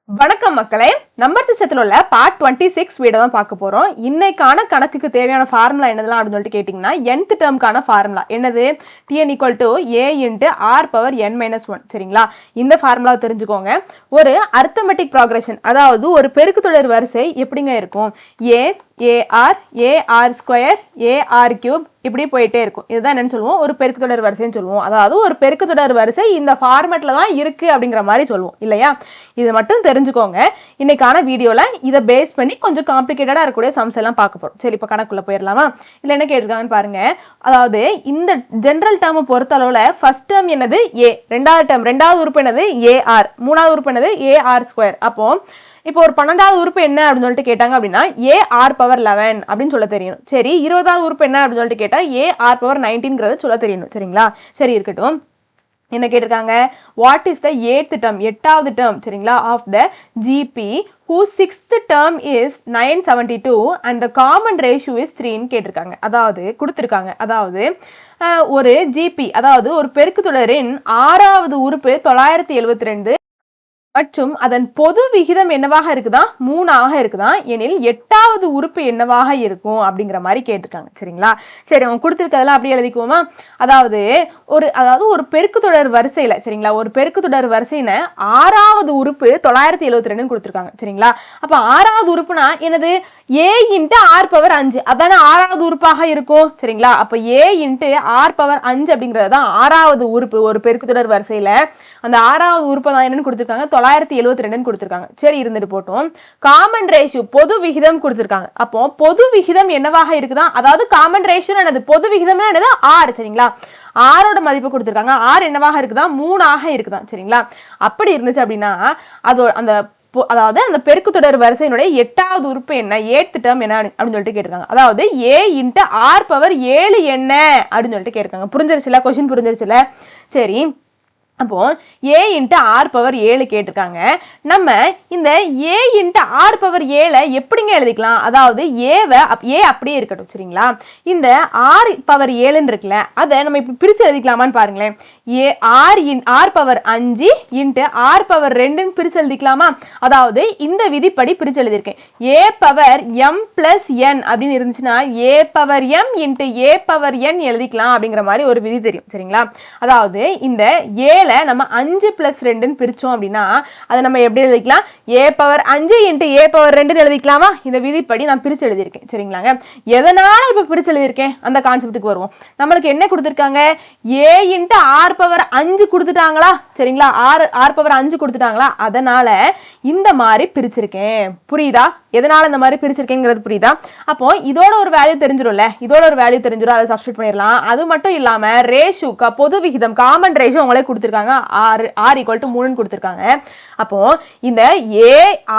வணக்கம் மக்களே, நம்பர் சிஸ்டத்தில் உள்ள பார்ட் 26 வீடியோ தான் பார்க்க போறோம். இன்னைக்கான கணக்குக்கு தேவையான ஃபார்முலா என்னதெல்லாம் அப்படின்னு சொல்லிட்டு கேட்டிங்கன்னா, nth டேர்முக்கான ஃபார்முலா என்னது? Tn = a × r⁻n−1. சரிங்களா? இந்த ஃபார்முலா தெரிஞ்சுக்கோங்க. ஒரு அரித்மெட்டிக் ப்ராக்ரஷன், அதாவது ஒரு பெருக்குத்தொடர் வரிசை எப்படிங்க இருக்கும்? ar² ar³ இப்படி போயிட்டே இருக்கும். இதுதான் என்னன்னு சொல்லுவோம், ஒரு பெருக்குத்தொடர் வரிசைன்னு சொல்லுவோம். அதாவது ஒரு பெருக்குத்தொடர் வரிசை இந்த ஃபார்மேட்ல தான் இருக்கு அப்படிங்கிற மாதிரி சொல்லுவோம் இல்லையா? இது மட்டும் தெரிஞ்சுக்கோங்க. இன்னைக்கான வீடியோல இதை பேஸ் பண்ணி கொஞ்சம் காம்ப்ளிகேட்டடா இருக்கக்கூடிய சம்ஸ் எல்லாம் பார்க்க போறோம். சரி, இப்போ கணக்குள்ள போயிடலாமா? இல்லை என்ன கேட்டிருக்காங்கன்னு பாருங்க. அதாவது இந்த ஜென்ரல் டேர்மை பொறுத்த அளவுல ஃபர்ஸ்ட் டேர்ம் என்னது? a, ரெண்டாவது உறுப்பு என்னது? ar, மூணாவது உறுப்பு என்னது? ar². அப்போ இப்போ ஒரு 12வது உறுப்பு என்ன அப்படின்னு சொல்லிட்டு கேட்டாங்க அப்படின்னா ar⁻11 அப்படின்னு சொல்ல தெரியணும். சரி, 20வது உறுப்பு என்ன அப்படின்னு சொல்லிட்டு கேட்டா ar⁻19 சொல்ல தெரியணும். சரிங்களா? சரி, இருக்கட்டும். என்ன கேட்டிருக்காங்க? What is the 8th term, 8வது டேர்ம், சரிங்களா, of the GP whose 6th term is 972 and the common ratio is 3ன்னு கேட்டிருக்காங்க. அதாவது கொடுத்திருக்காங்க. அதாவது ஒரு ஜிபி, அதாவது ஒரு பெருக்குத்தொடரின் 6வது உறுப்பு 972 மற்றும் அதன் பொது விகிதம் என்னவாக இருக்குதா? 3 இருக்குதான். எனில் 8வது உறுப்பு என்னவாக இருக்கும் அப்படிங்கிற மாதிரி கேட்டிருக்காங்க. சரிங்களா? சரி, அவங்க கொடுத்துருக்கதெல்லாம் அப்படியே எழுதிக்குவோமா? அதாவது ஒரு பெருக்குத்தொடர் வரிசையில, சரிங்களா, ஒரு பெருக்குத்தொடர் வரிசையில 6வது உறுப்பு 972 கொடுத்துருக்காங்க. சரிங்களா? அப்ப 6வது உறுப்புனா என்னது? a × r⁻5 அதான 6வது உறுப்பாக இருக்கும். சரிங்களா? அப்ப a × r⁻5 அப்படிங்கிறது தான் 6வது உறுப்பு. ஒரு பெருக்குத்தொடர் வரிசையில அந்த 6வது உறுப்பு தான் என்னன்னு கொடுத்துருக்காங்க? 972 கொடுத்துருக்காங்க. சரி, இருந்துட்டு போட்டோம். காமன் ரேஷியோ, பொது விகிதம் கொடுத்துருக்காங்க. அப்போ பொது விகிதம் என்னவாக இருக்குதா? அதாவது காமன் ரேஷியோ என்னது? பொது விகிதம் என்னது? r. சரிங்களா? ஆரோட மதிப்பு கொடுத்துருக்காங்க. r என்னவாக இருக்குதா? 3 இருக்குதான். சரிங்களா? அப்படி இருந்துச்சு அப்படின்னா அதாவது அந்த பெருக்குத்தொடர் வரிசையினுடைய 8வது உறுப்பு என்ன? 8th term என்ன அப்படின்னு சொல்லிட்டு கேட்டிருக்காங்க. அதாவது a × r⁻7 என்ன அப்படின்னு சொல்லிட்டு கேட்டிருக்காங்க. புரிஞ்சிருச்சுல? கொஸ்டின் புரிஞ்சிருச்சுல? சரி, அப்போ a × r⁻7 கேட்டிருக்காங்க. நம்ம இந்த a × r⁻7 எப்படிங்க எழுதிக்கலாம்? அதாவது a அப்படியே இருக்கட்டும். சரிங்களா? இந்த r⁻7 இருக்குல்ல, அதை நம்ம இப்ப பிரிச்சு எழுதிக்கலாமான்னு பாருங்களேன். r⁻5 × r⁻2 பிரிச்சு எழுதிக்கலாமா? அதாவது இந்த விதிப்படி பிரிச்சு எழுதியிருக்கேன். a⁻m + n அப்படின்னு இருந்துச்சுன்னா a⁻m × a⁻n எழுதிக்கலாம் அப்படிங்கிற மாதிரி ஒரு விதி தெரியும். சரிங்களா? அதாவது இந்த a நம்ம 5 + 2 பிரிச்சோம் அப்படின்னா அதை நம்ம எப்படி எழுதிக்கலாம்? a⁻5 × a⁻2 எழுதிக்கலாமா? இந்த விதிப்படி நான் பிரிச்சு எழுதியிருக்கேன். சரிங்களாங்க? எதனால இப்ப பிரிச்சு எழுதியிருக்கேன் அந்த கான்செப்டுக்கு வருவோம். நம்மளுக்கு என்ன கொடுத்திருக்காங்க? a × r⁻5 கொடுத்துட்டாங்களா? சரிங்களா? r⁻5 கொடுத்துட்டாங்களா? அதனால இந்த மாதிரி பிரிச்சிருக்கேன். புரியுதா? எதனால இந்த மாதிரி பிரிச்சிருக்கேங்கிறது புரியுதா? அப்போ இதோட ஒரு வேல்யூ தெரிஞ்சிடும்ல, அதை சப்ஸ்டிட்யூட் பண்ணிடலாம். அது மட்டும் இல்லாம ரேஷியோ, பொது விகிதம், காமன் ரேஷியோ அவங்களே கொடுத்திருக்காங்க. r = 3 கொடுத்திருக்காங்க. அப்போ இந்த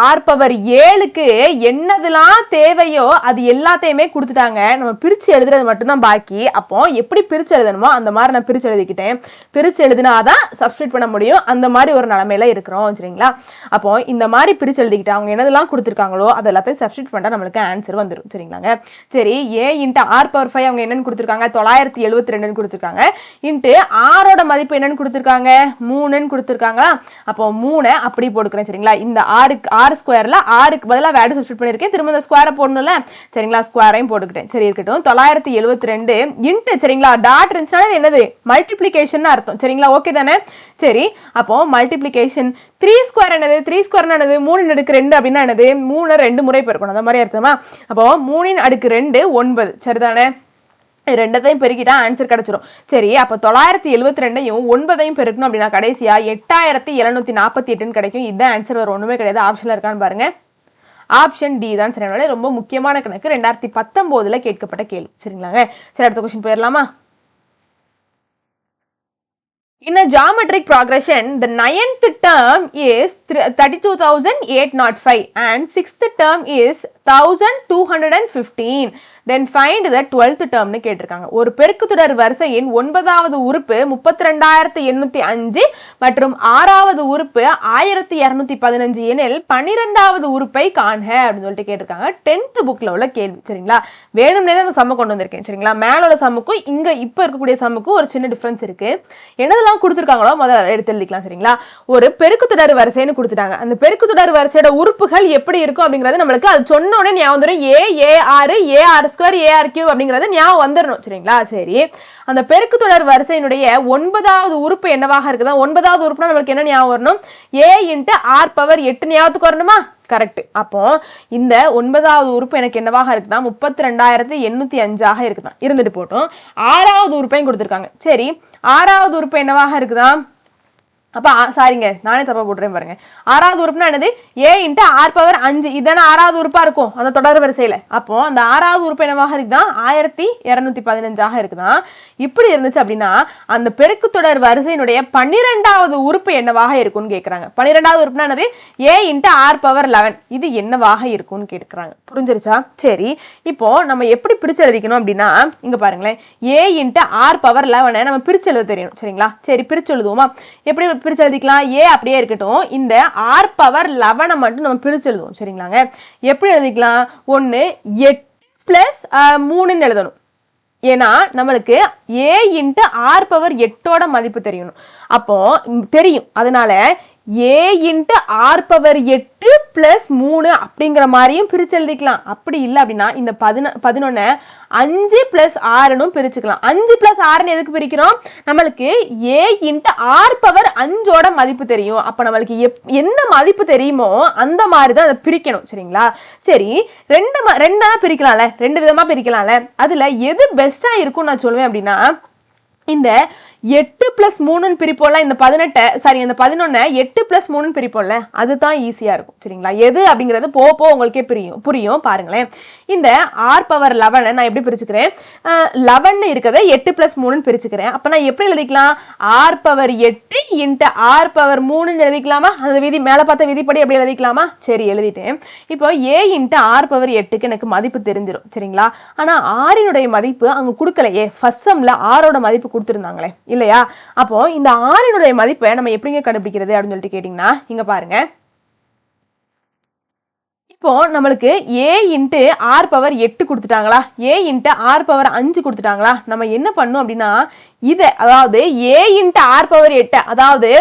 ar⁻7க்கு என்னதெல்லாம் தேவையோ அது எல்லாத்தையுமே கொடுத்துட்டாங்க. நம்ம பிரிச்சு எழுதுறது மட்டும்தான் பாக்கி. அப்போ எப்படி பிரிச்சு எழுதணுமோ அந்த மாதிரி நான் பிரிச்சு எழுதிக்கிட்டேன். பிரிச்சு எழுதினாதான் சப்ஸ்டிட்யூட் பண்ண முடியும். அந்த மாதிரி ஒரு நிலைமையில இருக்கிறோம். சரிங்களா? அப்போ இந்த மாதிரி பிரிச்சு எழுதிக்கிட்டு அவங்க என்னதெல்லாம் கொடுத்திருக்காங்களோ அது எல்லாத்தையும் சப்ஸ்டிட்யூட் பண்ணா நம்மளுக்கு ஆன்சர் வந்துடும். சரிங்களாங்க? சரி, a × r⁻5 அவங்க என்னன்னு கொடுத்திருக்காங்க? 972 கொடுத்திருக்காங்க. r மதிப்பு என்னன்னு கொடுத்திருக்காங்க? 3 கொடுத்திருக்காங்களா? அப்போ 3 அப்படி போட்டுக்கிறேன். சரிங்களா? இந்த r²ல rக்கு பதிலா வேல்யூ சப்ஸ்டிட்யூட் பண்ணிருக்கேன். திரும்ப இந்த ஸ்கொயரை போடணும்ல. சரிங்களா? ஸ்கொயரையும் போட்டுக்கிட்டேன். சரி, இருக்கட்டும். 972 × சரிங்களா, டாட் இருந்துச்சுன்னா என்னது? மல்டிப்ளிகேஷன் அர்த்தம். சரிங்களா? ஓகே தானே? சரி, அப்போ மல்டிப்ளிகேஷன் 3² என்னது? 3² என்னது? 3 × 2 அப்படின்னா என்னது? 3 2 முறை பெருக்கணும். அந்த மாதிரி அர்த்தமா? அப்போ 3 × 2 9. சரிதானே? ரெண்டத்தையும் பெருக்கிட்டா ஆன்சர் கிடைச்சிரும். சரி, அப்ப 972யும் 9ஐயும் பெருக்கணும் அப்படின்னா கடைசியா 8748 கிடைக்கும். இதுதான் ஆன்சர். வேற ஒண்ணுமே கிடையாது. ஆப்ஷன்ல இருக்கான்னு பாருங்க. ஆப்ஷன் டி தான் சரி. ரொம்ப முக்கியமான கணக்கு, 2019 கேட்கப்பட்ட கேள்வி. சரிங்களாங்க? சரி, அடுத்த கொஸ்டின் போயிடலாமா? In a geometric progression, the 9th term is 32,805 and 6th term is 1215. then find the 12th term னு கேட்டிருக்காங்க. ஒரு பெருக்குத்தொடர் வரிசையின் 9வது உறுப்பு 32805 மற்றும் 6வது உறுப்பு 1215 எனில் 12வது உறுப்பை காண்க அப்படின்னு சொல்லிட்டு கேட்டிருக்காங்க. 10th புக்ல உள்ள கேள்வி. சரிங்களா, வேணும்னே தான் சம்ம கொண்டு வந்திருக்கேன். சரிங்களா, மேல உள்ள சம்முக்கும் இங்க இப்ப இருக்கக்கூடிய சம்முக்கும் ஒரு சின்ன டிஃபரன்ஸ் இருக்கு. என்னதெல்லாம் கொடுத்துருக்காங்களோ முதல்ல எடுத்து எழுதிக்கலாம். சரிங்களா, ஒரு பெருக்குத்தொடர் வரிசைன்னு கொடுத்துட்டாங்க. அந்த பெருக்குத்தொடர் வரிசையோட உறுப்புகள் எப்படி இருக்கும் அப்படிங்கிறது நம்மளுக்கு அது சொன்ன உடனே ஞாபகம் வந்துடும். AR ஸ்கொயர் AR கியூப் அப்படிங்கிறது ஞாபகம் வந்துடணும். சரிங்களா, சரி, அந்த பெருக்குத்தொடர் வரிசையினுடைய 9வது உறுப்பு என்னவாக இருக்குதா? 9வது உறுப்புனா நம்மளுக்கு என்ன ஞாபகம் வரணும்? A × R பவர் 8 ஞாபகத்துக்கு வரணுமா? கரெக்ட். அப்போ இந்த 9வது உறுப்பு எனக்கு என்னவாக இருக்குதா? 32805 இருக்குதான். இருந்துட்டு போட்டோம். 6வது உறுப்பையும் கொடுத்துருக்காங்க. சரி, 6வது உறுப்பு என்னவாக இருக்குதா? அப்ப சாரிங்க, நானே தப்பா போட்டுறேன் பாருங்க. 6வது உறுப்புனா என்னது? A × R power 5. இதான 6வது உறுப்பா இருக்கும் அந்த தொடர் வரிசையில. அப்போ அந்த 6வது உறுப்பு என்னவாக இருக்குதான்? 1215 இருக்குதான். இப்படி இருந்துச்சு அப்படின்னா அந்த பெருக்குத்தொடர் வரிசையினுடைய 12வது உறுப்பு என்னவாக இருக்கும்னு கேக்குறாங்க. 12வது உறுப்புனா என்னது? A × R power 11. இது என்னவாக இருக்கும்னு கேட்கறாங்க. புரிஞ்சிருச்சா? சரி, இப்போ நம்ம எப்படி பிரிச்சு எழுதிக்கணும் அப்படின்னா இங்க பாருங்களேன். A × R பவர் 11 நம்ம பிரிச்சு எழுத தெரியணும். சரிங்களா, சரி, பிரிச்சு எழுதுவோமா? எப்படி பிரிச்சு எழுதிக்கலாம்? A அப்படியே இருக்கட்டும். இந்த R பவர் 11 மட்டும் நம்ம பிரிச்சு எழுதுவோம். சரிங்களாங்க, எப்படி எழுதிக்கலாம்? 1 8 + 3 எழுதணும். ஏன்னா நம்மளுக்கு A × R பவர் 8ஓட மதிப்பு தெரியணும். அப்போ தெரியும். அதனால A × R பவர் 8 + 3 அப்படிங்கிற மாதிரியும் பிரிச்சு எழுதிக்கலாம். அப்படி இல்லை அப்படின்னா இந்த 11 5 + 6னும் பிரிச்சுக்கலாம். 5 + 6 எதுக்கு பிரிக்கிறோம்? நம்மளுக்கு A × R பவர் 5ஓட மதிப்பு தெரியும். அப்ப நம்மளுக்கு என்ன மதிப்பு தெரியுமோ அந்த மாதிரி தான் அதை பிரிக்கணும். சரிங்களா, சரி, ரெண்டா பிரிக்கலாம்ல, ரெண்டு விதமா பிரிக்கலாம்ல. அதுல எது பெஸ்டா இருக்கும் நான் சொல்லுவேன் அப்படின்னா இந்த 8 + 3 பிரிப்போம்ல, இந்த 11 8 + 3 பிரிப்போம்ல, அதுதான் ஈஸியா இருக்கும். சரிங்களா, எது அப்படிங்கிறது போக உங்களுக்கே புரியும். பாருங்களேன், இந்த R பவர் 11 நான் எப்படி பிரிச்சுக்கிறேன்? 11 இருக்கிறத 8 + 3 பிரிச்சுக்கிறேன். அப்ப நான் எப்படி எழுதிக்கலாம்? R power 8 × R power 3 எழுதிக்கலாமா? அந்த விதி மேல பார்த்த விதிப்படி எப்படி எழுதிக்கலாமா? சரி, எழுதிட்டேன். இப்போ A × R பவர் 8க்கு எனக்கு மதிப்பு தெரிஞ்சிடும். சரிங்களா, ஆனா R னுடைய மதிப்பு அங்க கொடுக்கலையே. ஃபர்ஸ்ட் சம்ல R ஓட மதிப்பு கொடுத்துருந்தாங்களே இல்லையா? அப்போ இந்த R னுடைய மதிப்பை நம்ம எப்படிங்க கண்டுபிடிக்கிறது அப்படின்னு சொல்லிட்டு கேட்டீங்கன்னா இங்க பாருங்க. இப்போ நம்மளுக்கு A × R power 8 கொடுத்துட்டாங்களா? A × R power 5 கொடுத்துட்டாங்களா? நம்ம என்ன பண்ணணும் அப்படின்னா இதை, அதாவது A × R பவர் 8, அதாவது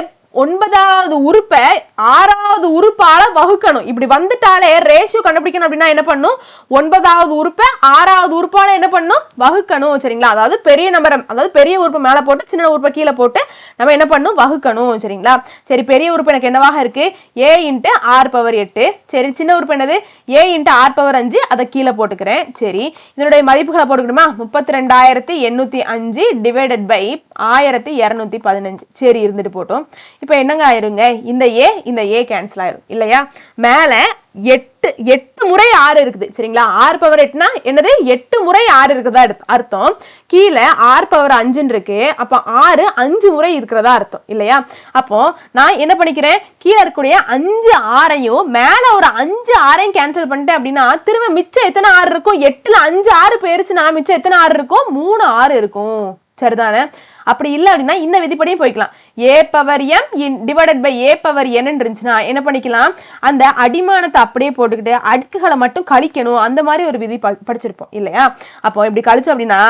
9வது உறுப்பை 6வது உறுப்பால வகுக்கணும். இப்படி வந்துட்டாலே ரேஷியோ கண்டுபிடிக்கணும் அப்படின்னா என்ன பண்ணும்? 9வது உறுப்பை 6வது உறுப்பால என்ன பண்ணும்? வகுக்கணும். சரிங்களா, அதாவது பெரிய நம்பர், அதாவது பெரிய உறுப்பு மேல போட்டு சின்ன உறுப்பை கீழே போட்டு நம்ம என்ன பண்ணும்? வகுக்கணும். சரிங்களா, சரி, பெரிய உறுப்பு எனக்கு என்னவாக இருக்கு? A × R power 8. சரி, சின்ன உறுப்பு என்னது? A × R power 5. அதை கீழே போட்டுக்கிறேன். சரி, இதனுடைய மதிப்புகளை போட்டுக்கணுமா? 32805 டிவைடட் பை 1215. சரி, இருந்துட்டு போட்டோம். இப்போ என்னங்க ஆயிருங்க? இந்த A கேன்சல் ஆயிரும் இல்லையா? மேல 8 முறை 6 இருக்குது. சரிங்களா, R பவர் 8னா என்னது? 8 முறை 6 இருக்குதா அர்த்தம். கீழே R பவர் 5 இருக்கு. அப்ப 6 5 முறை இருக்கிறதா அர்த்தம் இல்லையா? அப்போ நான் என்ன பண்ணிக்கிறேன்? கீழே இருக்கக்கூடிய 5 6ஐயும் மேல ஒரு 5 6ஐயும் கேன்சல் பண்ணிட்டேன் அப்படின்னா திரும்ப மிச்சம் எத்தனை 6 இருக்கும்? 8ல 5 6 போயிருச்சுன்னா மிச்சம் எத்தனை 6 இருக்கும்? 3 6 இருக்கும். சரிதானே? அப்படி இல்லை அப்படின்னா இந்த விதிப்படியும் போய்க்கலாம். A power m divided by A power n இருந்துச்சுன்னா என்ன பண்ணிக்கலாம்? அந்த அடிமானத்தை அப்படியே போட்டுக்கிட்டு அடுக்குகளை மட்டும் கழிக்கணும். அந்த மாதிரி ஒரு விதி படிச்சிருப்போம் இல்லையா? அப்போ இப்படி கழிச்சோம் அப்படின்னா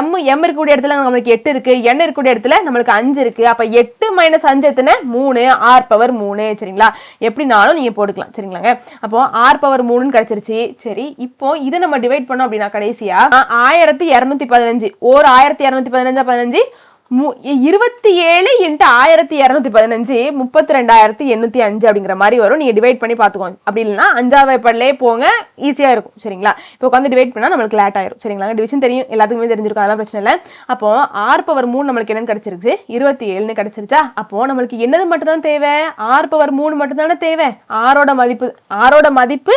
m இருக்கக்கூடிய இடத்துல நம்மளுக்கு 8 இருக்கு, n இருக்கக்கூடிய இடத்துல நம்மளுக்கு 5 இருக்கு. அப்ப 8 - 5 எத்தனை? 3. R power 3. சரிங்களா, எப்படினாலும் நீங்க போட்டுக்கலாம். சரிங்களாங்க, அப்போ R பவர் 3 கிடைச்சிருச்சு. சரி, இப்போ இதை நம்ம டிவைட் பண்ணோம் அப்படின்னா கடைசியா 1215 ஓர் 1215 15 27 × 1215 32805 அப்படிங்கிற மாதிரி வரும். நீங்க டிவைட் பண்ணி பாத்துக்கோங்க. அப்படி இல்லைன்னா 5வது வாய்ப்பாடுலயே போங்க, ஈஸியா இருக்கும். சரிங்களா, இப்போ உட்காந்து டிவைட் பண்ணா நம்மளுக்கு லேட் ஆயிரும். சரிங்களா, டிவிஷன் தெரியும், எல்லாத்துக்குமே தெரிஞ்சிருக்கும், அதெல்லாம் பிரச்சனை இல்லை. அப்போ R பவர் 3 நம்மளுக்கு என்னன்னு கிடைச்சிருக்கு? 27 கிடைச்சிருச்சா? அப்போ நம்மளுக்கு என்னது மட்டும் தான் தேவை? R பவர் 3 மட்டும் தானே தேவை. ஆரோட மதிப்பு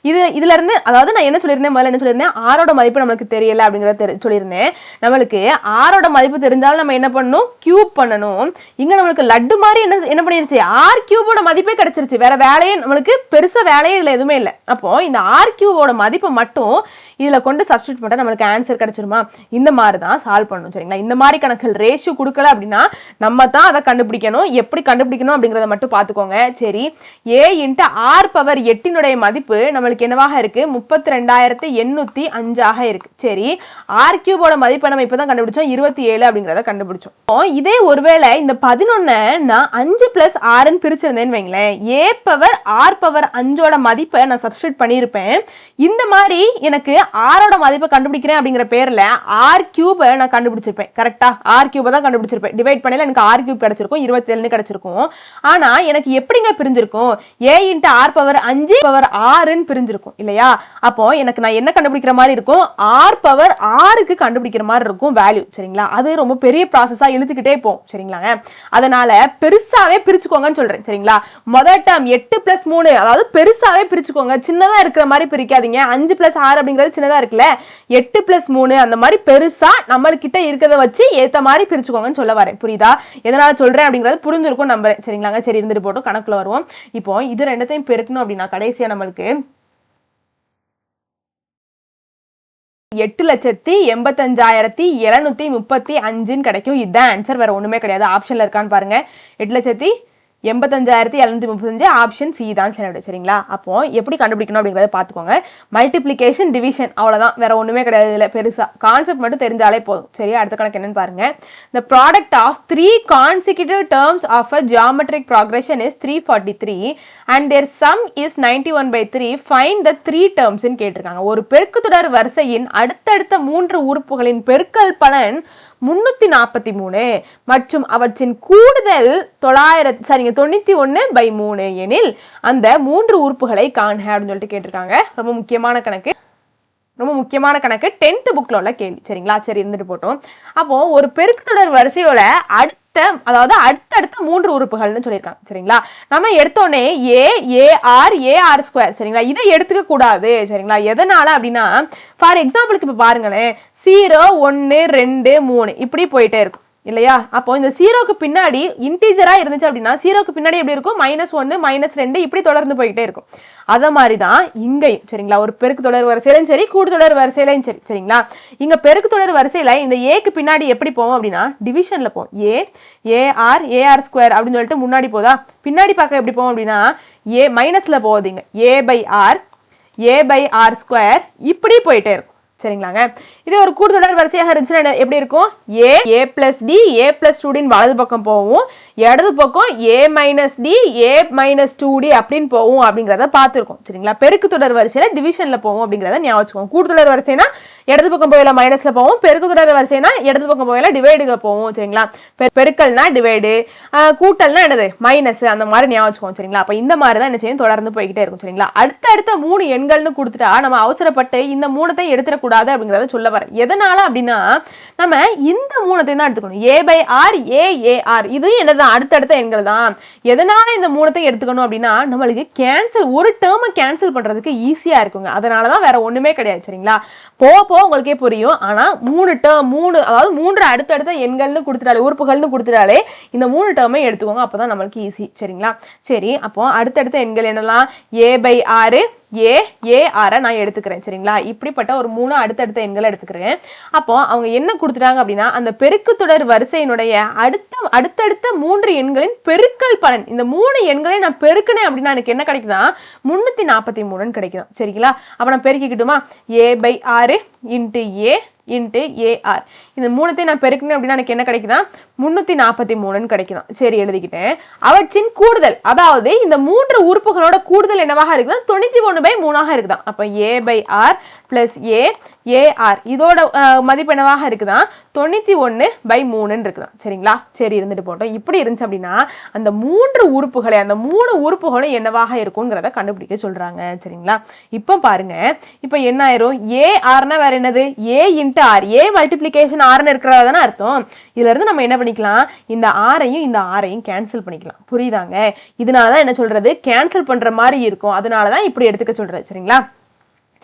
இதுல இருந்து அதாவது நான் என்ன சொல்லியிருந்தேன், முதல்ல என்ன சொல்லியிருந்தேன், ஆரோட மதிப்பு நமக்கு தெரியல அப்படிங்கறத சொல்லியிருந்தேன். நம்மளுக்கு ஆரோட மதிப்பு தெரிஞ்சாலும் நம்ம என்ன பண்ணணும், கியூப் பண்ணணும். இங்க நம்மளுக்கு லட்டு மாதிரி என்ன பண்ணிருச்சு, ஆர் கியூபோட மதிப்பே கிடைச்சிருச்சு. வேற வேலையே நம்மளுக்கு பெருசா வேலையே இதுல எதுவுமே இல்லை. அப்போ இந்த ஆர் கியூபோட மதிப்பை மட்டும் இதுல கொண்டு சப்ஸ்டிட் பண்ணா நம்மளுக்கு ஆன்சர் கிடைச்சிருமா? இந்த மாதிரி தான் சால்வ் பண்ணணும். சரிங்களா? இந்த மாதிரி கணக்குகள் ரேஷியோ கொடுக்கல அப்படின்னா நம்ம தான் அதை கண்டுபிடிக்கணும். எப்படி கண்டுபிடிக்கணும் அப்படிங்கறத மட்டும் பாத்துக்கோங்க. சரி, a இன்ட்டு ஆர் பவர் 8 மதிப்பு நம்மளுக்கு என்னவாக இருக்கு, 32,805 இருக்கு. சரி, ஆர் கியூபோட மதிப்பை நம்ம இப்பதான் கண்டுபிடிச்சோம், 27 அப்படிங்கறத கண்டுபிடிச்சோம். இதே ஒருவேளை இந்த 11 நான் 5 பிளஸ் 6 பிரிச்சிருந்தேன்னு வைங்களேன், a பவர் ஆர் பவர் 5 மதிப்பை நான் சப்ஸ்டிட் பண்ணியிருப்பேன். இந்த மாதிரி எனக்கு ஆரோட மதிப்பை கண்டுபிடிக்கிறேன் அப்படிங்கிற பேர்ல ஆர் கியூபை நான் கண்டுபிடிச்சிருப்பேன். கரெக்டா? ஆர் கியூபை தான் கண்டுபிடிச்சிருப்பேன். டிவைட் பண்ணல எனக்கு ஆர் கியூப் கிடைச்சிருக்கும், 27 கிடைச்சிருக்கும். ஆனா எனக்கு எப்படிங்க பிரிஞ்சிருக்கும், a into r power 5 power 6 பிரிஞ்சிருக்கும் இல்லையா? அப்போ எனக்கு நான் என்ன கண்டுபிடிக்கிற மாதிரி இருக்கும், ஆர் பவர் 6க்கு கண்டுபிடிக்கிற மாதிரி இருக்கும் வேல்யூ. சரிங்களா? அது ரொம்ப பெரிய ப்ராசஸா இழுத்துக்கிட்டே போகும். சரிங்களாங்க? அதனால பெருசாவே பிரிச்சுக்கோங்கன்னு சொல்றேன். சரிங்களா? முதல் டேர்ம் 8 பிளஸ் 3, அதாவது பெருசாவே பிரிச்சுக்கோங்க, சின்னதா இருக்கிற மாதிரி பிரிக்காதீங்க. 5 பிளஸ் 6 அப்படிங்கிறது சின்னதா இருக்குல்ல, 8 பிளஸ் 3 அந்த மாதிரி பெருசா நம்மள்கிட்ட இருக்கிறத வச்சு ஏத்த மாதிரி பிரிச்சுக்கோங்கன்னு சொல்ல வரேன். புரியுதா? எதனால சொல்றேன் அப்படிங்கிறது புரிஞ்சிருக்கும் நம்புறேன். சரிங்களாங்க? சரி, இருந்துட்டு போட்டோம், கணக்குல வருவோம். இப்போ இது ரெண்டத்தையும் பெருக்கணும் அப்படின்னா கடைசியா நம்மளுக்கு 8,85,735 கிடைக்கும். இதுதான் ஆன்சர், வேற ஒண்ணுமே கிடையாது. ஆப்ஷன்ல இருக்கான்னு பாருங்க. 8,85,735 ஆப்ஷன் சி தான் சரியா. சரிங்களா? அப்போ எப்படி கண்டுபிடிக்கணும் அப்படிங்கறத பாத்துக்கோங்க. மல்டிப்ளிகேஷன், டிவிஷன், அவ்வளவுதான், வேற ஒண்ணுமே கிடையாது. இதுல பெருசா கான்செப்ட் மட்டும் தெரிஞ்சாலே போதும். சரியா? அடுத்த கணக்கு என்னன்னு பாருங்க. The product of 3 consecutive terms of a geometric progression is 343 and their sum is 91/3. Find the 3 terms ன்னு கேட்டிருக்காங்க. ஒரு பெருக்குத்தொடர் வரிசையின் அடுத்தடுத்த 3 உறுப்புகளின் பெருக்கல் பலன் 343 மற்றும் அவற்றின் கூடுதல் 91/3 எனில் அந்த 3 உறுப்புகளை காண்க அப்படின்னு சொல்லிட்டு கேட்டிருக்காங்க. ரொம்ப முக்கியமான கணக்கு 10th புக்ல உள்ள கேள்வி. சரிங்களா? சரி, இருந்துட்டு போட்டோம். அப்போ ஒரு பெருக்குத்தொடர் வரிசையோட அடுத்தடுத்த 3 உறுப்புகள்னு சொல்லியிருக்காங்க. சரிங்களா? நம்ம எடுத்தோடனே ஏஆர் ஸ்கொயர். சரிங்களா? இதை எடுத்துக்க கூடாது. சரிங்களா? எதனால அப்படின்னா, ஃபார் எக்ஸாம்பிளுக்கு இப்ப பாருங்களேன், 0 1 2 3 இப்படி போயிட்டே இருக்கும் இல்லையா? அப்போ இந்த 0க்கு பின்னாடி இன்டீஜரா இருந்துச்சு அப்படின்னா 0க்கு பின்னாடி எப்படி இருக்கும், -1 -2 இப்படி தொடர்ந்து போயிட்டே இருக்கும். அத மாதிரிதான் இங்கேயும். சரிங்களா? ஒரு பெருக்கு தொடர் வரிசையிலும் சரி, கூடுதொடர் வரிசையிலும் சரி. சரிங்களா? இங்க பெருக்கு தொடர் வரிசையில இந்த ஏக்கு பின்னாடி எப்படி போவோம் அப்படின்னா டிவிஷன்ல போவோம். ஏஆர் ஸ்கொயர் அப்படின்னு சொல்லிட்டு முன்னாடி போதா, பின்னாடி பார்க்க எப்படி போவோம் அப்படின்னா ஏ மைனஸ்ல போகுதுங்க, ஏ/ஆர் ஸ்கொயர் இப்படி போயிட்டே இருக்கும். சரிங்களாங்க? இது ஒரு கூடுதொடர் வரிசையாக இருந்துச்சுன்னா எப்படி இருக்கும், a plus d a plus 2d வலது பக்கம் போகும், இடது பக்கம் a minus d a minus 2d அப்படின்னு போகும் அப்படிங்கறத பார்த்திருக்கோம். சரிங்களா? பெருக்கு தொடர் வரிசையில டிவிஷன்ல போகும் அப்படிங்கறத ஞாபகம் வச்சுக்கோங்க. கூடுதொடர் வரிசைனா இடது பக்கம் போயில மைனஸ்ல போகும், பெருக்கு தொடர் வரிசைனா இடது பக்கம் போயில டிவைடுல போகும். சரிங்களா? பெருக்கல்னா டிவைடு, கூட்டல்னா என்னது மைனஸ், அந்த மாதிரி ஞாபகம் வச்சுக்கோங்க. சரிங்களா? அப்ப இந்த மாதிரி தான் என்ன செய்யும், தொடர்ந்து போய்கிட்டே இருக்கும். சரிங்களா? அடுத்த 3 எண்கள்னு கொடுத்துட்டா நம்ம அவசரப்பட்டு இந்த 3 எடுத்துடக்கூடாது அப்படிங்கறத சொல்ல வரேன். எதனால அப்படின்னா நம்ம இந்த 3 தான் எடுத்துக்கணும். a/r a/ar இது என்னதான் அடுத்தடுத்த எண்கள் தான். எதனால இந்த 3 எடுத்துக்கணும் அப்படின்னா நம்மளுக்கு கேன்சல், ஒரு டேர்மை கேன்சல் பண்றதுக்கு ஈஸியா இருக்குங்க. அதனாலதான், வேற ஒண்ணுமே கிடையாது. சரிங்களா? போக உங்களுக்கே புரியும். ஆனா 3 டேர்ம், அதாவது 3 அடுத்தடுத்த எண்கள்னு கொடுத்துட்டாலே, உறுப்புகள்னு கொடுத்துட்டாலே இந்த 3 டேர்மை எடுத்துக்கோங்க. அப்பதான் நம்மளுக்கு ஈஸி. சரிங்களா? சரி, அப்போ அடுத்தடுத்த எண்கள் என்னலாம், a/r ஏஆரை நான் எடுத்துக்கிறேன். சரிங்களா? இப்படிப்பட்ட ஒரு 3 அடுத்தடுத்த எண்களை எடுத்துக்கிறேன். அப்போ அவங்க என்ன கொடுத்துட்டாங்க அப்படின்னா அந்த பெருக்கு தொடர் வரிசையினுடைய அடுத்தடுத்த 3 எண்களின் பெருக்கல் பலன், இந்த 3 எண்களை நான் பெருக்கினேன் அப்படின்னா எனக்கு என்ன கிடைக்குதா, 343 கிடைக்கும். சரிங்களா? அப்ப நான் பெருக்கிக்கிட்டுமா, a/r into a into a r இந்த 3 நான் பெருக்கினேன் அப்படின்னா எனக்கு என்ன கிடைக்குதா, 343 கிடைக்குதான். சரி, எழுதிக்கிட்டேன். அவற்றின் கூடுதல், அதாவது இந்த 3 உறுப்புகளோட கூடுதல் என்னவாக இருக்குதா, 91/3 இருக்குதான். அப்ப a/r plus a ஏஆர் இதோட மதிப்பு என்னவாக இருக்குதா, 91/3 இருக்குதான். சரிங்களா? சரி இருந்துட்டு போட்டோம். இப்படி இருந்துச்சு அப்படின்னா அந்த 3 உறுப்புகளும் என்னவாக இருக்குங்கிறத கண்டுபிடிக்க சொல்றாங்க. சரிங்களா? இப்போ பாருங்க, இப்போ என்ன ஆயிரும், ARனா வேற என்னது, A × R, A மல்டிப்ளிகேஷன் Rன்னு இருக்கிறதா தானே அர்த்தம். இதுல இருந்து நம்ம என்ன பண்ணிக்கலாம், இந்த ஆரையும் இந்த ஆரையும் கேன்சல் பண்ணிக்கலாம். புரியுதாங்க? இதனாலதான் என்ன சொல்றது, கேன்சல் பண்ற மாதிரி இருக்கும். அதனாலதான் இப்படி எடுத்துக்க சொல்றது. சரிங்களா?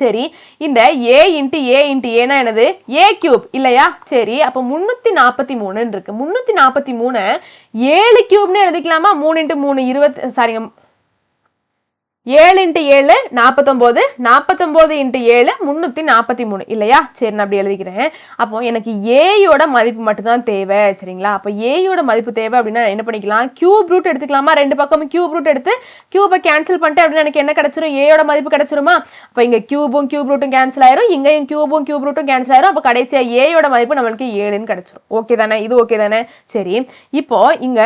சரி, இந்த A × A × A னா என்னது, A³ இல்லையா? சரி, அப்ப 343 இருக்கு. 343 7³ எழுதிக்கலாமா? 3 × 3 20, சாரிங்க, 7 × 7 49, 49 × 7 343 இல்லையா? சரி, நான் அப்படி எழுதிக்கிறேன். அப்போ எனக்கு ஏயோட மதிப்பு மட்டும் தான் தேவை. சரிங்களா? அப்போ ஏயோட மதிப்பு தேவை அப்படின்னா என்ன பண்ணிக்கலாம், கியூப் ரூட் எடுத்துக்கலாமா? ரெண்டு பக்கமும் கியூப் ரூட் எடுத்து கியூபை கேன்சல் பண்ணிட்டு அப்படின்னா எனக்கு என்ன கிடைச்சிரும், ஏயோட மதிப்பு கிடைச்சிருமா? அப்போ இங்க கியூபும் கியூப் ரூட்டும் கேன்சல் ஆயிரும், இங்கேயும் கியூபும் கியூப் ரூட்டும் கேன்சல் ஆயிரும். அப்போ கடைசியா ஏயோட மதிப்பு நம்மளுக்கு 7ன்னு கிடைச்சிரும். ஓகே தானே? இது ஓகே தானே? சரி, இப்போ இங்க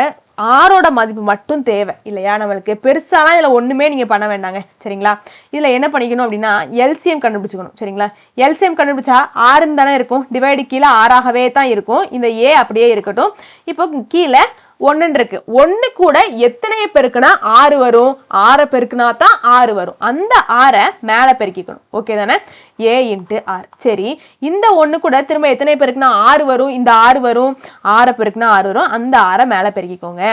ஆரோட மதிப்பு மட்டும் தேவை இல்லையா நம்மளுக்கு. பெருசாலாம் இதுல ஒண்ணுமே நீங்க பண்ண வேண்டாங்க. சரிங்களா? இதுல என்ன பண்ணிக்கணும் அப்படின்னா எல்சிஎம் கண்டுபிடிச்சுக்கணும். சரிங்களா? எல்சிஎம் கண்டுபிடிச்சா 6ன்னு தானே இருக்கும், டிவைடு கீழே 6ஆகவே தான் இருக்கும். இந்த ஏ அப்படியே இருக்கட்டும். இப்போ கீழே 1 இருக்கு. 1 கூட எத்தனையை பெருக்குனா 6 வரும், 6 பெருக்குனா தான் 6 வரும். அந்த 6 மேல பெருக்கிக்கணும். ஓகே தானே? A × R. சரி, இந்த 1 கூட திரும்ப எத்தனை பெருக்குனா 6 வரும், இந்த 6 வரும், 6 பெருக்குனா 6 வரும். அந்த 6 மேல பெருக்கிக்கோங்க.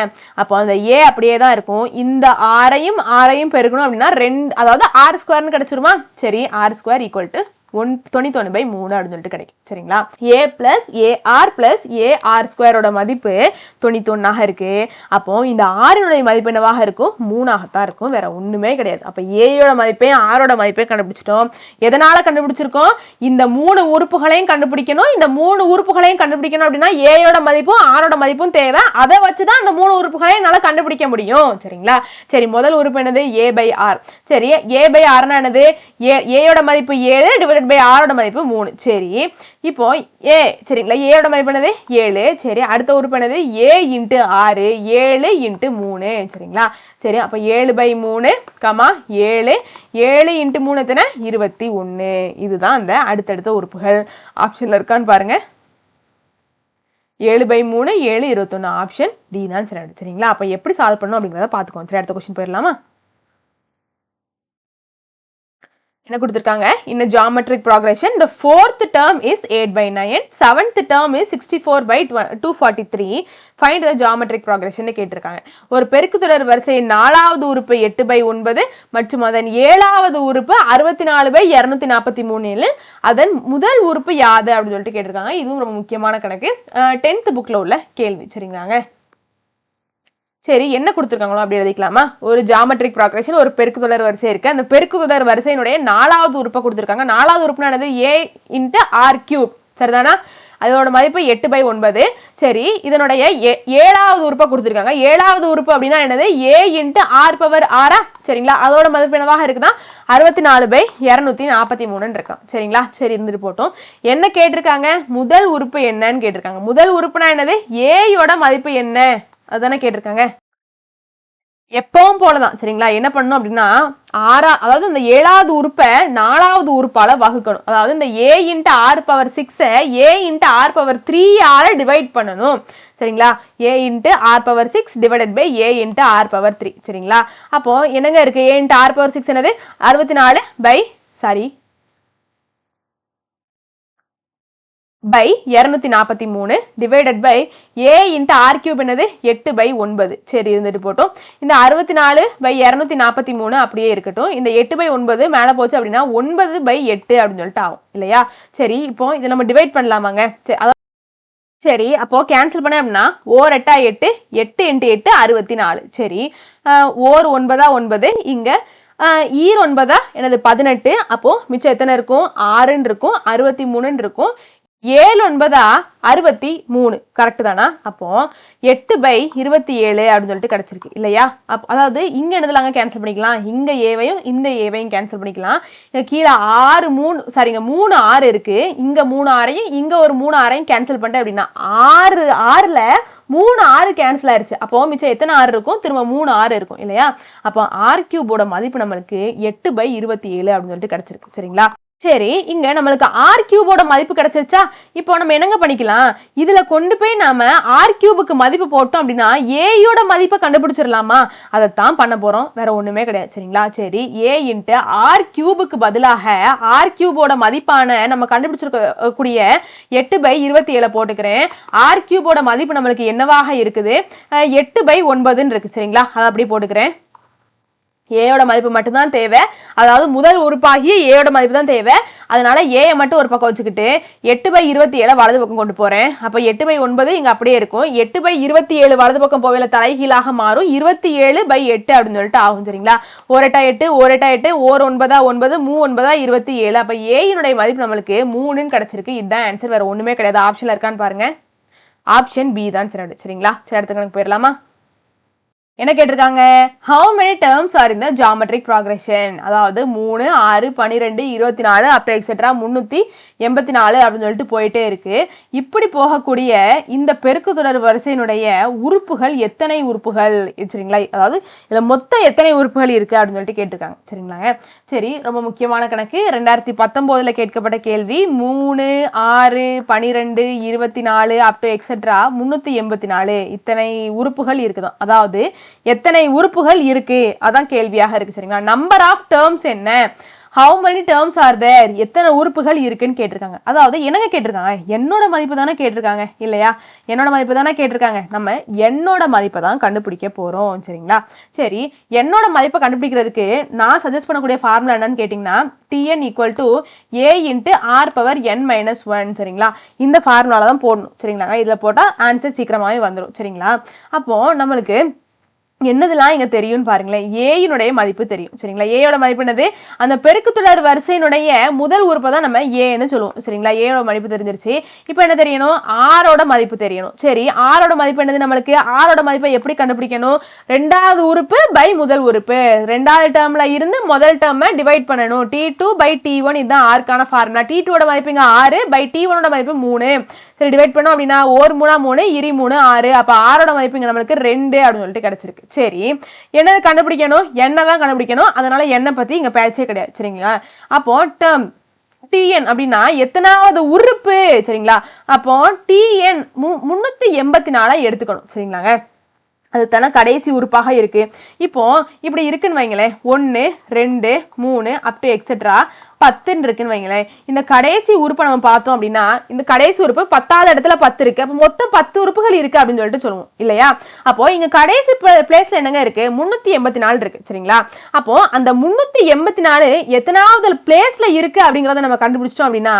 அப்போ அந்த A அப்படியே தான் இருக்கும். இந்த 6ஐயும் பெருக்கணும் அப்படின்னா 2, அதாவது R² கிடைச்சிருமா? சரி, R² = 99/3 அப்படின்னு சொல்லிட்டு கிடைக்கும். சரிங்களா? A + AR + AR² மதிப்பு 91 இருக்கு. அப்போ இந்த ஆரினுடைய மதிப்பு என்னவாக இருக்கும், 3ஆகத்தான் இருக்கும். வேற ஒண்ணுமே கிடையாது. அப்ப ஏயோட மதிப்பையும் ஆரோட மதிப்பையும் கண்டுபிடிச்சிட்டோம். எதனால கண்டுபிடிச்சிருக்கோம், இந்த 3 உறுப்புகளையும் கண்டுபிடிக்கணும். இந்த 3 உறுப்புகளையும் கண்டுபிடிக்கணும் அப்படின்னா ஏயோட மதிப்பும் ஆரோட மதிப்பும் தேவை. அதை வச்சுதான் அந்த 3 உறுப்புகளையும் என்னால கண்டுபிடிக்க முடியும். சரிங்களா? சரி, முதல் உறுப்பு என்னது, A/R. சரி, A/Rனா என்னது, ஏயோட மதிப்பு 7 / ஆரோட மதிப்பு 3. சரி, இப்போ A, சரிங்களா, ஏயோட மதிப்பு என்னது 7. சரி, அடுத்த உறுப்பு என்னது A × R, 7 × 3. சரிங்களா? சரி, அப்ப 7/3, 7, 7 × 3 எத்தனை, 21. இதுதான் அந்த அடுத்தடுத்த உறுப்புகள். ஆப்ஷன்ல இருக்கான்னு பாருங்க. 7/3, 7, 21. ஆப்ஷன் டி தான் சரி. சரிங்களா? அப்ப எப்படி சால்வ் பண்ணணும் அப்படிங்கறத பாத்துக்கோங்க. சரி, அடுத்த क्वेश्चन போயிடலாமா? என்ன கொடுத்திருக்காங்க, in a geometric progression the fourth term is 8/9, seventh term is 64/243, find the geometric progression கேட்டிருக்காங்க. ஒரு பெருக்குத்தொடர் வரிசையின் 4வது உறுப்பு 8/9 மற்றும் அதன் 7வது உறுப்பு 64/243, அதன் முதல் உறுப்பு யாது அப்படின்னு சொல்லிட்டு கேட்டிருக்காங்க. இதுவும் ரொம்ப முக்கியமான கணக்கு, 10th புக்ல உள்ள கேள்வி. சரிங்களாங்க? சரி, என்ன கொடுத்துருக்காங்களோ அப்படி எழுதிக்கலாமா? ஒரு ஜியோமெட்ரிக் ப்ராக்ரஷன், ஒரு பெருக்குத்தொடர் வரிசை இருக்கு. அந்த பெருக்குத்தொடர் வரிசையினுடைய 4வது உறுப்பை கொடுத்துருக்காங்க. 4வது உறுப்புனா என்னது, A × R³. சரிதானா? அதோட மதிப்பு 8/9. சரி, இதனுடைய 7வது உறுப்பை கொடுத்துருக்காங்க. 7வது உறுப்பு அப்படின்னா என்னது, A × R⁴. சரிங்களா? அதோட மதிப்பு என்னவாக இருக்குன்னா 64/243 இருக்கான். சரிங்களா? சரி, இருந்துட்டு போட்டோம். என்ன கேட்டிருக்காங்க, முதல் உறுப்பு என்னன்னு கேட்டிருக்காங்க. முதல் உறுப்புனா என்னது, ஏயோட மதிப்பு என்ன அதுதானே கேட்டிருக்காங்க. எப்பவும் போலதான். சரிங்களா? என்ன பண்ணணும் அப்படின்னா அதாவது இந்த 7வது உறுப்பை 4வது உறுப்பால வகுக்கணும். அதாவது இந்த A × R⁴ A × R⁴ ஆல டிவைட் பண்ணணும். சரிங்களா? A × R⁴ divided by A × R⁴. சரிங்களா? அப்போ என்னங்க இருக்கு, A × R⁴ என்னது 64/243 டிவைடட் பை A × R³ என்னது 8/9. சரி, இருந்துட்டு போட்டோம். இந்த 64/243 அப்படியே இருக்கட்டும். இந்த 8/9 மேல போச்சு அப்படின்னா 9/8 அப்படின்னு சொல்லிட்டு ஆகும் இல்லையா? சரி, இப்போ இதை நம்ம டிவைட் பண்ணலாமாங்க? சரி, அப்போ கேன்சல் பண்ண அப்படின்னா 1 8 8, 8 × 8 64. சரி, 1 9 9, இங்க 9 என்னது 18. அப்போ மிச்சம் எத்தனை இருக்கும், 6 இருக்கும், 63 இருக்கும். 7 9 63. கரெக்ட் தானா? அப்போ 8/27 அப்படின்னு சொல்லிட்டு கிடைச்சிருக்கு இல்லையா? அதாவது இங்க என்னதுலாங்க கேன்சல் பண்ணிக்கலாம், இங்க ஏவையும் இந்த ஏவையும் கேன்சல் பண்ணிக்கலாம். கீழே 3 6 இருக்கு. இங்க 3 6ஐயும் இங்க ஒரு 3 6ஐயும் கேன்சல் பண்ணிட்டேன் அப்படின்னா 6ல 3 6 கேன்சல் ஆயிருச்சு. அப்போ மிச்சம் எத்தனை 6 இருக்கும், திரும்ப 3 6 இருக்கும் இல்லையா? அப்போ R³ மதிப்பு நம்மளுக்கு 8/27 அப்படின்னு சொல்லிட்டு கிடைச்சிருக்கு. சரிங்களா? சரி, இங்க நம்மளுக்கு ஆர் கியூபோட மதிப்பு கிடைச்சிருச்சா? இப்போ நம்ம என்னங்க பண்ணிக்கலாம், இதுல கொண்டு போய் நாம ஆர் கியூபுக்கு மதிப்பு போட்டோம் அப்படின்னா ஏயோட மதிப்பை கண்டுபிடிச்சிடலாமா? அதைத்தான் பண்ண போறோம், வேற ஒண்ணுமே கிடையாது. சரிங்களா? சரி, ஏ இன்ட்டு ஆர் கியூபுக்கு பதிலாக ஆர் கியூபோட மதிப்பான நம்ம கண்டுபிடிச்சிருக்க கூடிய 8/27 போட்டுக்கிறேன். ஆர் கியூபோட மதிப்பு நம்மளுக்கு என்னவாக இருக்குது? 8/9 இருக்கு. சரிங்களா? அதை அப்படி போட்டுக்கிறேன். ஏயோட மதிப்பு மட்டும்தான் தேவை, அதாவது முதல் உறுப்பாகிய ஏயோட மதிப்பு தான் தேவை. அதனால ஏயை மட்டும் ஒரு பக்கம் வச்சுக்கிட்டு 8/27 வலது பக்கம் கொண்டு போறேன். அப்ப 8/9 இங்க அப்படியே இருக்கும். 8/27 வலது பக்கம் போவேல தலைகீழாக மாறும். 27/8 அப்படின்னு சொல்லிட்டு ஆகும். சரிங்களா? 1 8 8 1 8 8 1 9 9 3 9 27. அப்ப ஏயினுடைய மதிப்பு நம்மளுக்கு 3ன்னு கிடைச்சிருக்கு. இதுதான் ஆன்சர், வேற ஒண்ணுமே கிடையாது. ஆப்ஷன்ல இருக்கான்னு பாருங்க. ஆப்ஷன் பி தான் சரி. சரிங்களா? சரி, அடுத்த கணக்கு போயிடலாமா? என்ன கேட்டிருக்காங்க, how many terms are in the geometric progression? அதாவது 3 6 12 24 அப்படி எக்ஸெட்ரா 384 அப்படின்னு சொல்லிட்டு போயிட்டே இருக்கு. இப்படி போகக்கூடிய இந்த பெருக்கு தொடர் வரிசையினுடைய உறுப்புகள் எத்தனை உறுப்புகள்? சரிங்களா? அதாவது இதுல மொத்தம் எத்தனை உறுப்புகள் இருக்கு அப்படின்னு சொல்லிட்டு கேட்டிருக்காங்க. சரிங்களாங்க? சரி, ரொம்ப முக்கியமான கணக்கு. 2019 கேட்கப்பட்ட கேள்வி. 3 6 12 24 அப் டு எக்ஸெட்ரா 384 இத்தனை உறுப்புகள் இருக்குதான். அதாவது எத்தனை உறுப்புகள் இருக்கு அதான் கேள்வியாக இருக்கு. சரிங்களா? நம்பர் ஆஃப் டேர்ம்ஸ் என்ன, how many terms are there, எத்தனை உறுப்புகள் இருக்குன்னு கேட்டிருக்காங்க. அதாவது என்னங்க கேட்டிருக்காங்க, என்னோட மதிப்பு தானே கேட்டிருக்காங்க இல்லையா? என்னோட மதிப்பு தானே கேட்டிருக்காங்க. நம்ம என்னோட மதிப்பை தான் கண்டுபிடிக்க போறோம். சரிங்களா? சரி, என்னோட மதிப்பை கண்டுபிடிக்கிறதுக்கு நான் சஜஸ்ட் பண்ணக்கூடிய ஃபார்முலா என்னன்னு கேட்டீங்கன்னா Tn = A × R⁻n−1. சரிங்களா? இந்த ஃபார்முலால தான் போடணும். சரிங்களா? இதுல போட்டா ஆன்சர் சீக்கிரமாவே வந்துடும். சரிங்களா? அப்போ நம்மளுக்கு என்னதெல்லாம் இங்க தெரியும் பாருங்களேன். ஏயினுடைய மதிப்பு தெரியும். சரிங்களா? ஏயோட மதிப்பு என்னது, அந்த பெருக்கு தொடர் வரிசையினுடைய முதல் உறுப்பை தான் நம்ம ஏன்னு சொல்லுவோம். சரிங்களா? ஏயோட மதிப்பு தெரிஞ்சிருச்சு. இப்போ என்ன தெரியணும், ஆரோட மதிப்பு தெரியணும். சரி, ஆரோட மதிப்பு என்னது நம்மளுக்கு? ஆரோட மதிப்பை எப்படி கண்டுபிடிக்கணும், ரெண்டாவது உறுப்பு பை முதல் உறுப்பு, ரெண்டாவது டேர்ம்ல இருந்து முதல் டேர்மை டிவைட் பண்ணணும். T2/T1 இதுதான் ஆருக்கான ஃபார்முலா. T2ஓட மதிப்பு இங்க 6/T1ஓட மதிப்பு 3. சரி, டிவைட் பண்ணோம் அப்படின்னா 1 3 3 இரி 3 6. அப்ப ஆரோட மதிப்பு இங்க நம்மளுக்கு 2 அப்படின்னு சொல்லிட்டு கிடைச்சிருக்கு. சரி, என்ன கண்டுபிடிக்கணும், என்ன தான் கண்டுபிடிக்கணும். அதனால என்ன பத்தி இங்க பேச்சே கிடையாது. சரிங்களா? அப்போ டேர்ம் Tn அப்படின்னா எத்தனாவது உறுப்பு? சரிங்களா? அப்போ Tn 384 எடுத்துக்கணும். சரிங்களாங்க? அது தானே கடைசி உறுப்பாக இருக்கு. இப்போ இப்படி இருக்குன்னு வைங்களேன், 1 2 3 அப் டு எக்ஸெட்ரா 10 இருக்குன்னு வைங்களேன். இந்த கடைசி உறுப்பை நம்ம பார்த்தோம் அப்படின்னா இந்த கடைசி உறுப்பு 10வது இடத்துல 10 இருக்கு. அப்போ மொத்தம் 10 உறுப்புகள் இருக்கு அப்படின்னு சொல்லிட்டு சொல்லுவோம் இல்லையா? அப்போ இங்க கடைசி பிளேஸ்ல என்னங்க இருக்கு, 384 இருக்கு. சரிங்களா? அப்போ அந்த 384 எத்தனாவது பிளேஸ்ல இருக்கு அப்படிங்கறத நம்ம கண்டுபிடிச்சிட்டோம் அப்படின்னா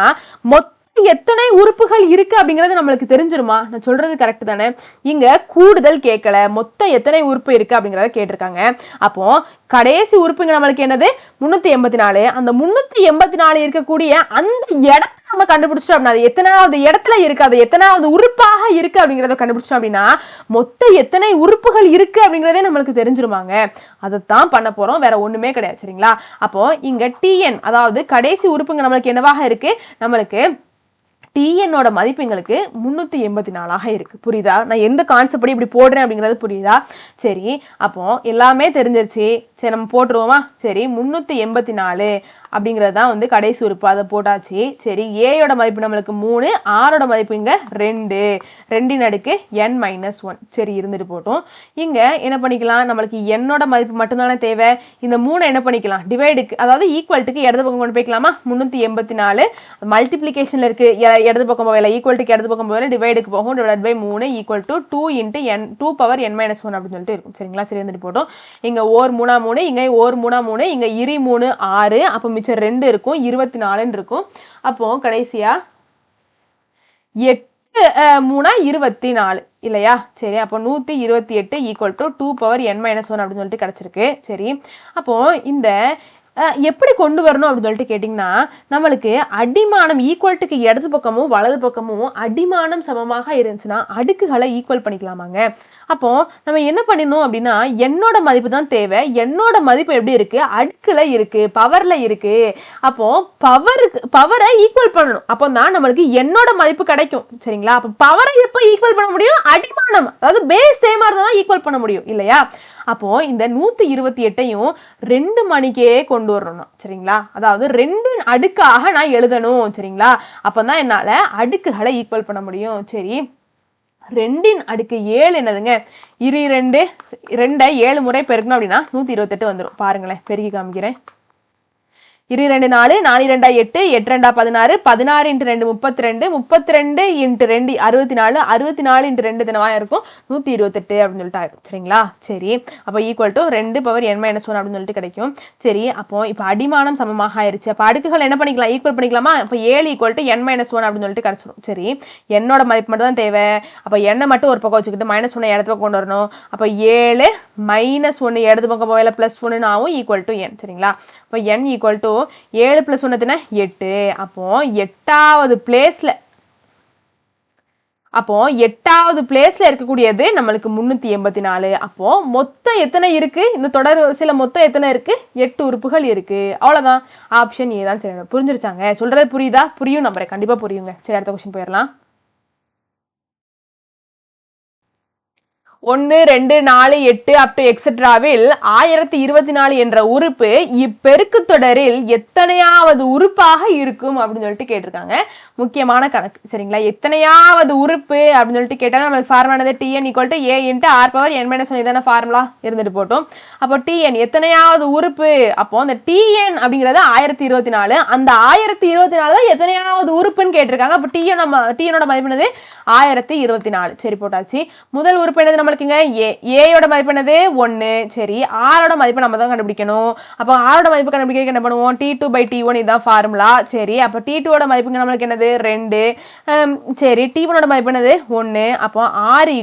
மொத்தம் எத்தனை உறுப்புகள் இருக்கு அப்படிங்கறது நம்மளுக்கு தெரிஞ்சிருமா? நான் சொல்றது கரெக்ட் தானே? இங்க கூடுதல் கேட்கல, மொத்தம் எத்தனை உறுப்பு இருக்கு அப்படிங்கறத கேட்டிருக்காங்க. அப்போ கடைசி உறுப்புங்க நம்மளுக்கு என்னது 384. அந்த 384 இருக்கக்கூடிய அந்த இடத்தை நம்ம கண்டுபிடிச்சோம் அப்படின்னா அது எத்தனாவது இடத்துல இருக்கு, அது எத்தனாவது உறுப்பாக இருக்கு அப்படிங்கறத கண்டுபிடிச்சோம் அப்படின்னா மொத்தம் எத்தனை உறுப்புகள் இருக்கு அப்படிங்கறதே நம்மளுக்கு தெரிஞ்சிருமாங்க. அதைத்தான் பண்ண போறோம், வேற ஒண்ணுமே கிடையாது. சரிங்களா? அப்போ இங்க Tn அதாவது கடைசி உறுப்புங்க நம்மளுக்கு என்னவாக இருக்கு, நம்மளுக்கு Tnோட மதிப்பு எங்களுக்கு 384 இருக்கு. புரியுதா? நான் எந்த கான்செப்ட் இப்படி போடுறேன் அப்படிங்கிறது புரியுதா? சரி, அப்போ எல்லாமே தெரிஞ்சிருச்சு. சரி, நம்ம போட்டுருவோமா? சரி, 384 அப்படிங்கிறது தான் வந்து கடைசி உறுப்பு, அதை போட்டாச்சு. சரி, ஏயோட மதிப்பு நம்மளுக்கு 3, ஆரோட மதிப்பு இங்க 2, 2 அடுக்கு n-1. சரி, இருந்துட்டு போட்டோம். இங்க என்ன பண்ணிக்கலாம், நம்மளுக்கு என்னோட மதிப்பு மட்டும்தானே தேவை. இந்த 3 என்ன பண்ணிக்கலாம், டிவைடுக்கு அதாவது ஈக்குவல்ட்டுக்கு இடது பக்கம் கொண்டு போய்க்கலாமா? 384 மல்டிப்ளிகேஷன்ல இருக்கு, இடது பக்கம் போகல, ஈக்குவல்ட்டுக்கு இடது பக்கம் போகல, டிவைடுக்கு போகும். டிவைட் பை 3 = 2 × n 2^n-1 அப்படின்னு சொல்லிட்டு இருக்கும். சரிங்களா? சரி, இருந்துட்டு போட்டோம். இங்க 1 3 3, இங்க 1 3 3, இங்க இரி 3 6, அப்ப மிச்சம் 2 இருக்கும், 24 இருக்கும். அப்போ கடைசியா 8 3 24 இல்லையா? சரி, அப்போ 128 = 2^n-1 அப்படின்னு சொல்லிட்டு கிடைச்சிருக்கு. சரி, அப்போ இந்த எப்படி கொண்டு வரணும் அப்படின்னு சொல்லிட்டு கேட்டிங்கன்னா நம்மளுக்கு அடிமானம் ஈக்குவல்ட்டுக்கு இடது பக்கமும் வலது பக்கமும் அடிமானம் சமமாக இருந்துச்சுன்னா அடுக்குகளை ஈக்குவல் பண்ணிக்கலாமாங்க. அப்போ நம்ம என்ன பண்ணணும் அப்படின்னா என்னோட மதிப்பு தான் தேவை. என்னோட மதிப்பு எப்படி இருக்கு, அடுக்குல இருக்கு, பவர்ல இருக்கு. அப்போ பவரை ஈக்குவல் பண்ணணும். அப்போ தான் நம்மளுக்கு என்னோட மதிப்பு கிடைக்கும். சரிங்களா? அப்போ பவரை எப்போ ஈக்குவல் பண்ண முடியும், அடிமானம் அதாவது பேஸ் சேமா இருந்தா தான் ஈக்குவல் பண்ண முடியும் இல்லையா? அப்போ இந்த 128ஐயும் 2 மணிக்கே கொண்டு வரணும் சரிங்களா. அதாவது 2 அடுக்காக நான் எழுதணும் சரிங்களா. அப்பதான் என்னால அடுக்குகளை ஈக்குவல் பண்ண முடியும். சரி, 2 அடுக்கு 7 என்னதுங்க, 2 2ஐ 7 முறை பெருக்கணும் அப்படின்னா 128 வந்துடும். பாருங்களேன், பெருக்கி காமிக்கிறேன். 2 2 4 4 2 8 8 2 16 16 × 2 32 32 × 2 64 64 × 2 தினவா இருக்கும் 128 அப்படின்னு சொல்லிட்டு ஆயிடும் சரிங்களா. சரி, அப்போ ஈக்குவல் டு 2 பவர் n - 1 அப்படின்னு சொல்லிட்டு கிடைக்கும். சரி, அப்போ இப்போ அடிமானம் சமமாக ஆயிருச்சு. அப்போ அடுக்குகள் என்ன பண்ணிக்கலாம், ஈக்குவல் பண்ணிக்கலாமா. அப்போ 7 = n - 1 அப்படின்னு சொல்லிட்டு கிடைச்சிடும். சரி, என்னோட மதிப்பு மட்டும் தான் தேவை. அப்போ n மட்டும் ஒரு பக்கம் வச்சுக்கிட்டு -1 இடது பக்கம் கொண்டு வரணும். அப்போ 7 - 1 இடது பக்கம் போகல +1 ஆகும் ஈக்குவல் டு n சரிங்களா. அப்போ n ஈக்குவல் டு 7 + 1 8. அப்போ 8வது பிளேஸ்ல இருக்கக்கூடியது நம்மளுக்கு 384. அப்போ மொத்தம் எத்தனை இருக்கு, இந்த தொடர் வரிசையில மொத்தம் எத்தனை இருக்கு, 8 உறுப்புகள் இருக்கு. அவ்வளவுதான், ஆப்ஷன் ஏ தான் சரி. புரிஞ்சிருச்சாங்க, சொல்றது புரியுதா? புரியும் நம்புறேன், கண்டிப்பா புரியுங்க. சரி, அடுத்த क्वेश्चन போயிடலாம். 1 2 4 8 அப் டு எக்ஸெட்ராவில் 1024 என்ற உறுப்பு இப்பெருக்கு தொடரில் எத்தனையாவது உறுப்பாக இருக்கும் அப்படின்னு சொல்லிட்டு கேட்டிருக்காங்க. முக்கியமான கணக்கு சரிங்களா. எத்தனையாவது உறுப்பு அப்படின்னு சொல்லிட்டு கேட்டால் நம்மளுக்கு ஃபார்முலா tn = a × r⁻n - 1 இதான ஃபார்முலா இருந்துட்டு போட்டோம். அப்போ tn எத்தனையாவது உறுப்பு, அப்போ அந்த tn அப்படிங்கிறது 1024, அந்த 1024 தான் எத்தனையாவது உறுப்புன்னு கேட்டிருக்காங்க. அப்போ tnோட மதிப்பு என்னது 1024. சரி, போட்டாச்சு. முதல் உறுப்பு என்னது நம்மளுக்குங்க a யோட மதிப்பு என்னது 1. சரி, r ஓட மதிப்பு நம்ம தான் கண்டுபிடிக்கணும். அப்போ r ஓட மதிப்பு கண்டுபிடிக்க என்ன பண்ணுவோம், t2/t1 இதுதான் ஃபார்முலா. சரி, அப்போ t2 ஓட மதிப்புங்க நம்மளுக்கு என்னது 2. சரி, t1 ஓட மதிப்பு என்னது 1. அப்போ r =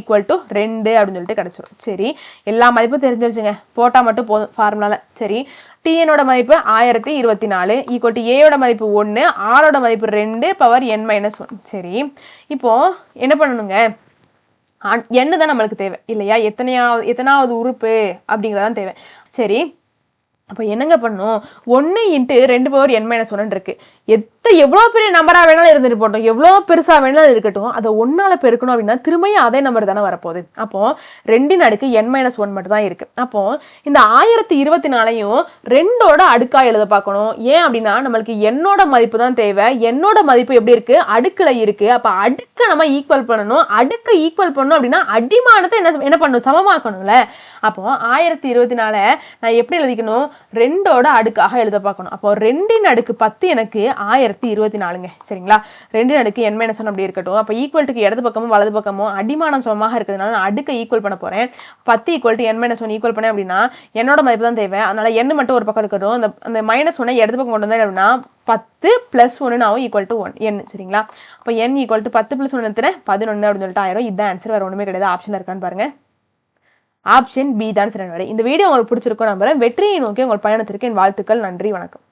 2 அப்படின்னு சொல்லிட்டு கிடைச்சிடும். சரி, எல்லா மதிப்பும் தெரிஞ்சிருச்சுங்க, போட்டா மட்டும் போதும் ஃபார்முலால. சரி, tn ஓட மதிப்பு 1024 = a யோட மதிப்பு 1, r ஓட மதிப்பு 2 பவர் n - 1. சரி, இப்போ என்ன பண்ணணுங்க, n தான் நம்மளுக்கு தேவை இல்லையா. எத்தனாவது உறுப்பு அப்படிங்கிறதான் தேவை. சரி, அப்போ என்னங்க பண்ணும், 1 × 2 n - 1 இருக்கு. எவ்வளோ பெரிய நம்பரா வேணாலும் இருந்துட்டு போட்டோம், எவ்வளோ பெருசா வேணாலும் இருக்கட்டும், அதை 1ஆல பெருக்கணும் அப்படின்னா திரும்பியும் அதே நம்பர் தானே வரப்போகுது. அப்போ 2 அடுக்கு n - 1 மட்டும் தான் இருக்கு. அப்போ இந்த 1024ஐயும் 2ஓட அடுக்கா எழுத பார்க்கணும். ஏன் அப்படின்னா நம்மளுக்கு என்னோட மதிப்பு தான் தேவை. என்னோட மதிப்பு எப்படி இருக்கு, அடுக்குல இருக்கு. அப்போ அடுக்கை நம்ம ஈக்குவல் பண்ணணும். அடுக்கை ஈக்குவல் பண்ணணும் அப்படின்னா அடிமானத்தை என்ன பண்ணணும், சமமாக்கணும்ல. அப்போ 1024 நான் எப்படி எழுதிக்கணும், 2ஓட அடுக்காக எழுத பார்க்கணும். அப்போ 2 அடுக்கு 10 எனக்கு 1024ங்க சரிங்களா. 2 அடுக்கு n - 1 அப்படி இருக்கட்டும். அப்போ ஈக்குவல்ட்டுக்கு இடது பக்கமும் வலது பக்கமும் அடிமானம் சமமாக இருக்கிறதுனால நான் அடுக்கை ஈக்குவல் பண்ண போறேன். 10 = n - 1 ஈக்குவல் பண்ணேன் அப்படின்னா என்னோட மதிப்பு தான் தேவை. அதனால n மட்டும் ஒரு பக்கம் இருக்கட்டும். அந்த -1 இடது பக்கம் கொண்டு வந்தேன் அப்படின்னா 10 + 1 ஆகும் ஈக்குவல் டு 1 n சரிங்களா. அப்போ n = 10 + 1 11 அப்படின்னு சொல்லிட்டு ஆயிரும். இதுதான் ஆன்சர், வேற ஒண்ணுமே கிடையாது. ஆப்ஷன்ல இருக்கான்னு பாருங்க, ஆப்ஷன் பி தான் சரி. இந்த வீடியோ உங்களுக்கு பிடிச்சிருக்கும் நம்புறேன். வெற்றியை நோக்கி உங்கள் பயணத்திற்கு என் வாழ்த்துக்கள். நன்றி, வணக்கம்.